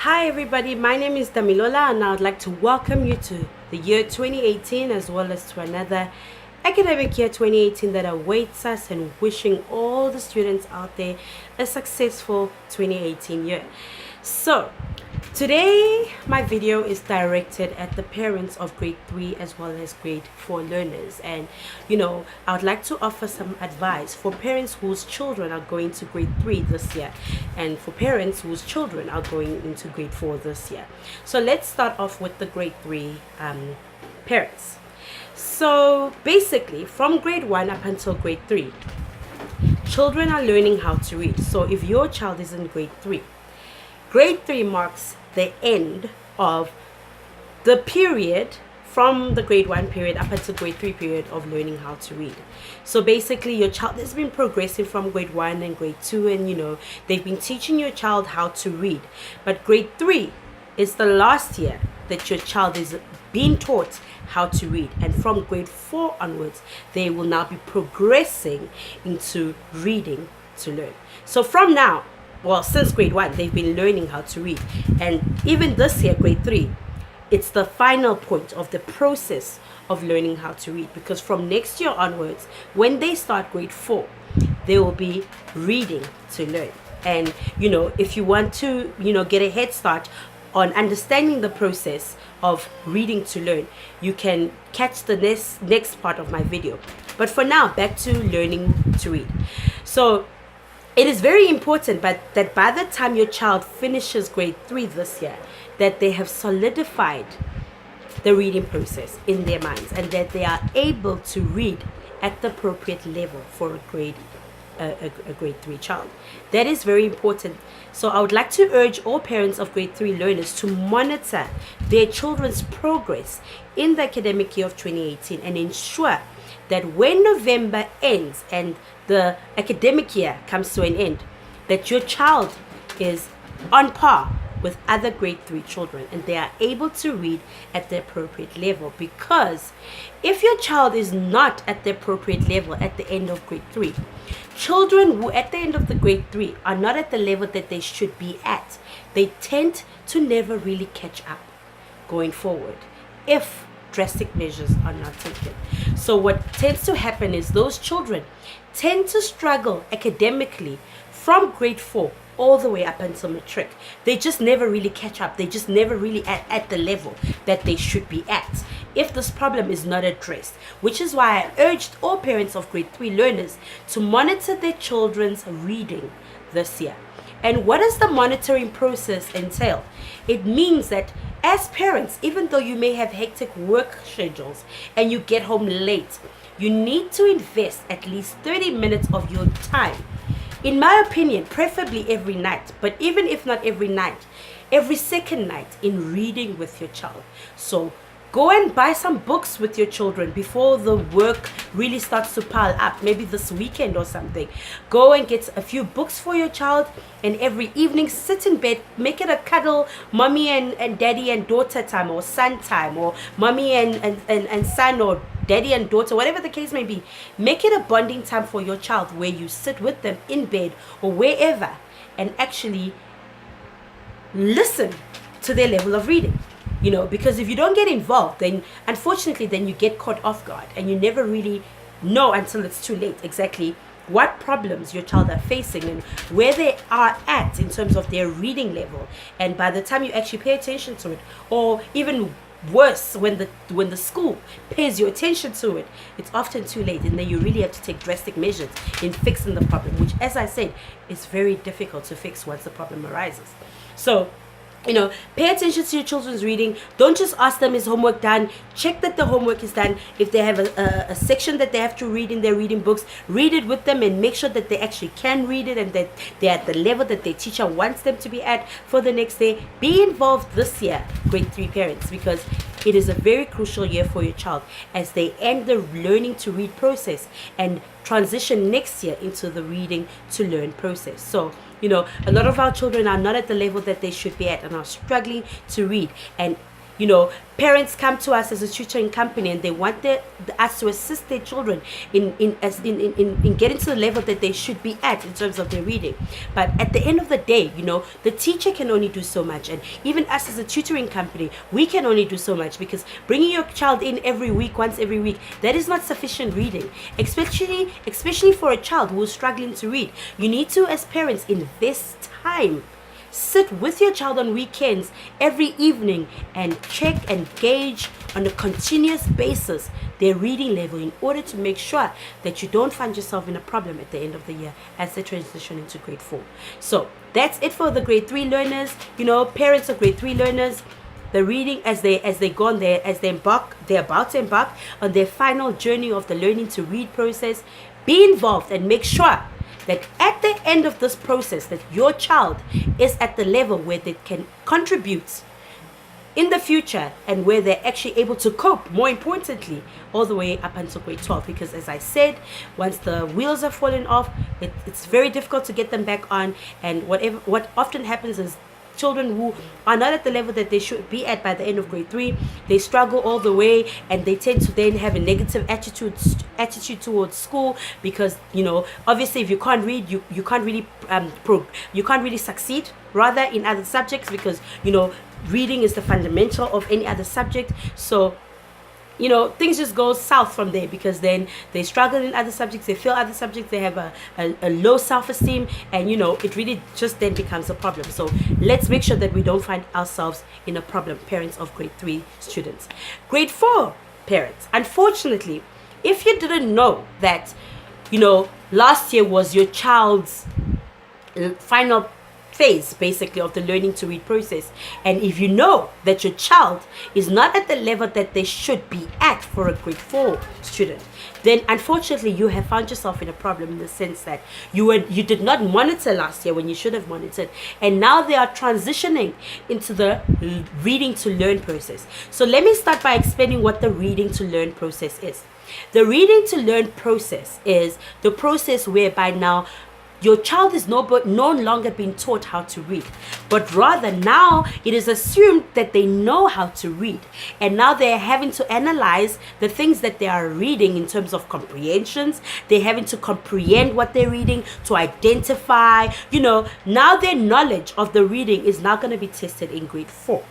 Hi everybody, my name is Damilola and I would like to welcome you to the year 2018 as well as to another academic year 2018 that awaits us, and wishing all the students out there a successful 2018 year. So today my video is directed at the parents of grade 3 as well as grade 4 learners, and I would like to offer some advice for parents whose children are going to grade 3 this year and for parents whose children are going into grade 4 this year. So let's start off with the grade 3 parents. So basically from grade 1 up until grade 3, children are learning how to read. So if your child is in grade 3 marks the end of the period from the grade 1 period up until grade 3 period of learning how to read. So basically your child has been progressing from grade 1 and grade 2, and they've been teaching your child how to read, but grade 3 is the last year that your child is being taught how to read, and from grade 4 onwards they will now be progressing into reading to learn. So from now, well, since grade 1 they've been learning how to read, and even this year grade 3, it's the final point of the process of learning how to read, because from next year onwards, when they start grade 4, they will be reading to learn. And if you want to get a head start on understanding the process of reading to learn, you can catch the next part of my video. But for now, back to learning to read. So it is very important that by the time your child finishes grade 3 this year, that they have solidified the reading process in their minds, and that they are able to read at the appropriate level for a grade 3 child. That is very important. So I would like to urge all parents of grade 3 learners to monitor their children's progress in the academic year of 2018, and ensure that when November ends and the academic year comes to an end, that your child is on par with other grade 3 children and they are able to read at the appropriate level. Because if your child is not at the appropriate level at the end of grade 3, children who at the end of the grade 3 are not at the level that they should be at, they tend to never really catch up going forward if drastic measures are not taken. So what tends to happen is those children tend to struggle academically from grade 4 all the way up until matric. They just never really catch up. They just never really at the level that they should be at if this problem is not addressed, which is why I urged all parents of grade 3 learners to monitor their children's reading this year. And what does the monitoring process entail? It means that as parents, even though you may have hectic work schedules and you get home late, you need to invest at least 30 minutes of your time, in my opinion, preferably every night, but even if not every night, every second night, in reading with your child. So go and buy some books with your children before the work really starts to pile up, maybe this weekend or something. Go and get a few books for your child, and every evening sit in bed, make it a cuddle mommy and daddy and daughter time, or son time, or mommy and son, or daddy and daughter, whatever the case may be. Make it a bonding time for your child where you sit with them in bed or wherever and actually listen to their level of reading. Because if you don't get involved, then unfortunately then you get caught off guard, and you never really know until it's too late exactly what problems your child are facing and where they are at in terms of their reading level. And by the time you actually pay attention to it, or even worse, when the school pays your attention to it, it's often too late, and then you really have to take drastic measures in fixing the problem, which, as I said, is very difficult to fix once the problem arises. So pay attention to your children's reading. Don't just ask them, is homework done? Check that the homework is done. If they have a section that they have to read in their reading books, read it with them and make sure that they actually can read it, and that they're at the level that their teacher wants them to be at for the next day. Be involved this year, grade 3 parents, because it is a very crucial year for your child as they end the learning to read process and transition next year into the reading to learn process. So a lot of our children are not at the level that they should be at and are struggling to read. And parents come to us as a tutoring company and they want us to assist their children in getting to the level that they should be at in terms of their reading. But at the end of the day, the teacher can only do so much, and even us as a tutoring company, we can only do so much, because bringing your child in once every week, that is not sufficient reading, especially for a child who is struggling to read. You need to, as parents, invest time. Sit with your child on weekends every evening and check and gauge on a continuous basis their reading level, in order to make sure that you don't find yourself in a problem at the end of the year as they transition into grade 4. So that's it for the grade 3 learners. Parents of grade 3 learners, the reading as they're about to embark on their final journey of the learning to read process. Be involved and make sure that at the end of this process, that your child is at the level where they can contribute in the future, and where they're actually able to cope, more importantly, all the way up until grade 12. Because as I said, once the wheels are falling off, it's very difficult to get them back on. And what often happens is, children who are not at the level that they should be at by the end of grade 3, they struggle all the way, and they tend to then have a negative attitude towards school, because obviously if you can't read, you can't really succeed rather in other subjects, because reading is the fundamental of any other subject. So things just go south from there, because then they struggle in other subjects, they fail other subjects, they have a low self-esteem, and it really just then becomes a problem. So let's make sure that we don't find ourselves in a problem, parents of grade 3 students. Grade 4 parents, unfortunately, if you didn't know that last year was your child's final phase, basically, of the learning to read process, and if you know that your child is not at the level that they should be at for a grade 4 student, then unfortunately you have found yourself in a problem, in the sense that you did not monitor last year when you should have monitored, and now they are transitioning into the reading to learn process. So let me start by explaining what the reading to learn process is. The reading to learn process is the process whereby now your child is no longer being taught how to read, but rather now it is assumed that they know how to read, and now they're having to analyze the things that they are reading in terms of comprehensions. They're having to comprehend what they're reading, to identify, now their knowledge of the reading is now going to be tested in grade 4.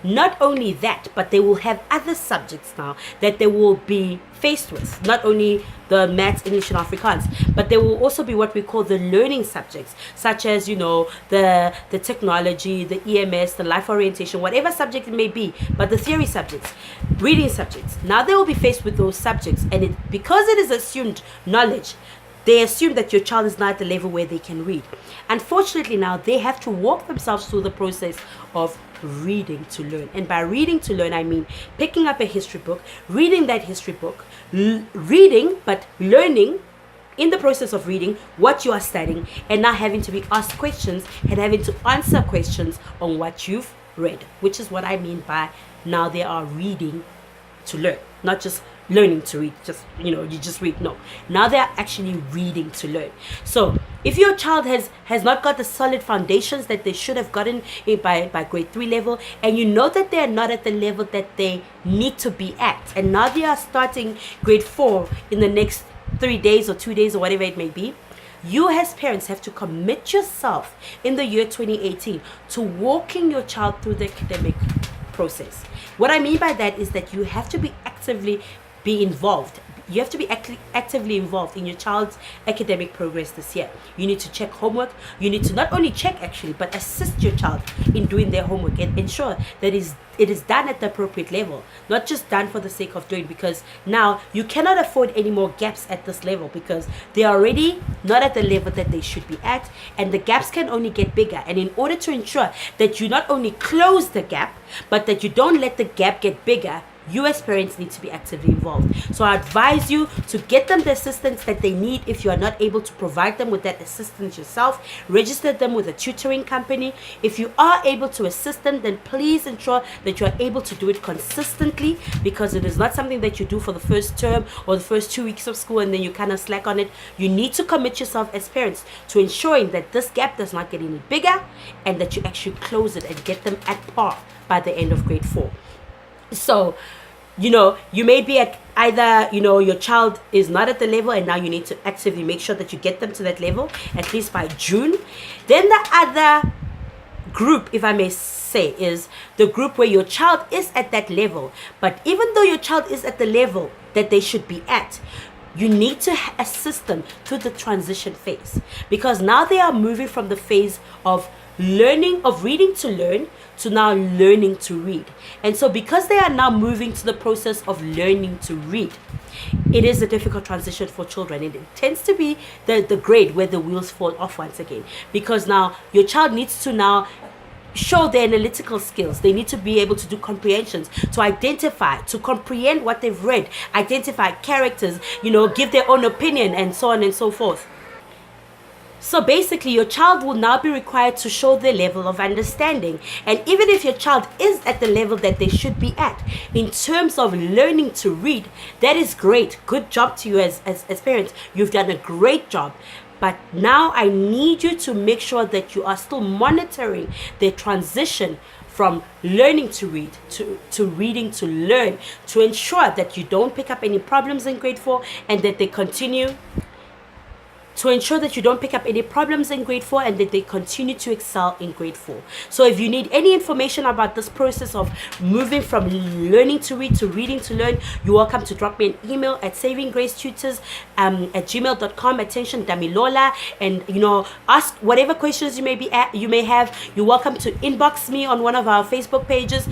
Not only that, but they will have other subjects now that they will be faced with, not only the maths, English and Afrikaans, but there will also be what we call the learning subjects, such as the technology, the EMS, the life orientation, whatever subject it may be, but the theory subjects, reading subjects. Now they will be faced with those subjects, and because it is assumed knowledge, they assume that your child is not at the level where they can read. Unfortunately, now they have to walk themselves through the process of reading to learn. And by reading to learn, I mean picking up a history book, reading that history book, reading, but learning in the process of reading what you are studying, and now having to be asked questions and having to answer questions on what you've read, which is what I mean by now they are reading to learn, not just learning to read, you just read. No, now they're actually reading to learn. So if your child has not got the solid foundations that they should have gotten by grade 3 level, and you know that they're not at the level that they need to be at, and now they are starting grade 4 in the next 3 days or 2 days or whatever it may be, you as parents have to commit yourself in the year 2018 to walking your child through the academic process. What I mean by that is that you have to be involved. You have to be actively involved in your child's academic progress this year. You need to check homework. You need to not only check actually, but assist your child in doing their homework and ensure that it is done at the appropriate level, not just done for the sake of doing, because now you cannot afford any more gaps at this level, because they are already not at the level that they should be at, and the gaps can only get bigger. And in order to ensure that you not only close the gap, but that you don't let the gap get bigger, you as parents need to be actively involved. So I advise you to get them the assistance that they need. If you are not able to provide them with that assistance yourself, register them with a tutoring company. If you are able to assist them, then please ensure that you are able to do it consistently, because it is not something that you do for the first term or the first 2 weeks of school and then you kind of slack on it. You need to commit yourself as parents to ensuring that this gap does not get any bigger, and that you actually close it and get them at par by the end of grade 4. So, you may be at either, your child is not at the level, and now you need to actively make sure that you get them to that level at least by June. Then the other group, if I may say, is the group where your child is at that level, but even though your child is at the level that they should be at, you need to assist them through the transition phase, because now they are moving from the phase of reading to learn, to now learning to read. And so because they are now moving to the process of learning to read, it is a difficult transition for children. It tends to be the grade where the wheels fall off once again, because now your child needs to now show their analytical skills. They need to be able to do comprehensions, to identify, to comprehend what they've read, identify characters, give their own opinion, and so on and so forth. So basically, your child will now be required to show their level of understanding. And even if your child is at the level that they should be at, in terms of learning to read, that is great. Good job to you as parents. You've done a great job. But now I need you to make sure that you are still monitoring their transition from learning to read to reading to learn, to ensure that you don't pick up any problems in grade 4, and that they continue in grade 4, and that they continue to excel in grade 4. So if you need any information about this process of moving from learning to read to reading to learn, you're welcome to drop me an email at savinggracetutors at gmail.com. Attention, Damilola. And ask whatever questions you may have. You're welcome to inbox me on one of our Facebook pages.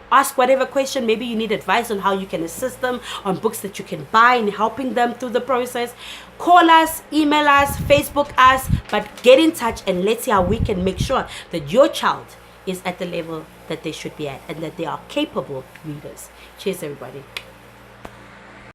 Ask whatever question. Maybe you need advice on how you can assist them on books that you can buy and helping them through the process. Call us, email us, Facebook us, but get in touch and let's see how we can make sure that your child is at the level that they should be at, and that they are capable readers. Cheers, everybody.